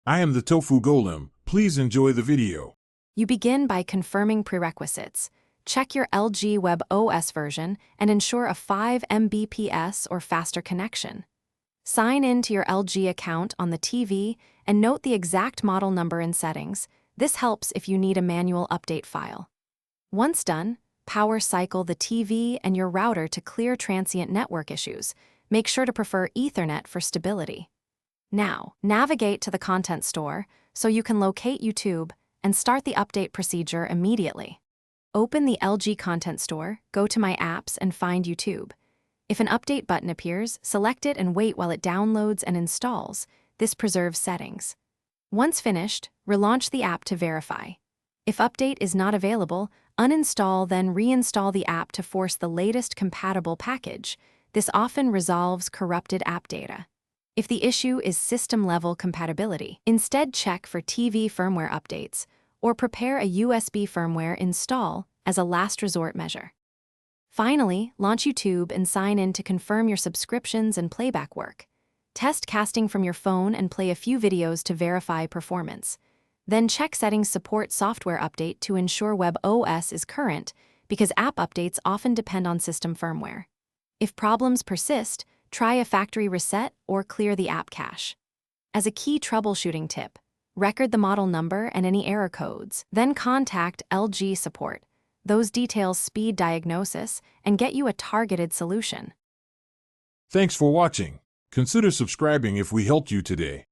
I am the Tofu Golem. Please enjoy the video. You begin by confirming prerequisites. Check your LG Web OS version and ensure a 5 Mbps or faster connection. Sign in to your LG account on the TV and note the exact model number and settings. This helps if you need a manual update file. Once done, power cycle the TV and your router to clear transient network issues. Make sure to prefer Ethernet for stability. Now, navigate to the Content Store so you can locate YouTube and start the update procedure immediately. Open the LG Content Store, go to My Apps and find YouTube. If an update button appears, select it and wait while it downloads and installs. This preserves settings. Once finished, relaunch the app to verify. If update is not available, uninstall then reinstall the app to force the latest compatible package. This often resolves corrupted app data. If the issue is system-level compatibility, instead check for TV firmware updates or prepare a USB firmware install as a last resort measure. Finally, launch YouTube and sign in to confirm your subscriptions and playback work. Test casting from your phone and play a few videos to verify performance. Then check Settings Support Software Update to ensure Web OS is current, because app updates often depend on system firmware. If problems persist, try a factory reset or clear the app cache. As a key troubleshooting tip, record the model number and any error codes, then contact LG support. Those details speed diagnosis and get you a targeted solution. Thanks for watching. Consider subscribing if we helped you today.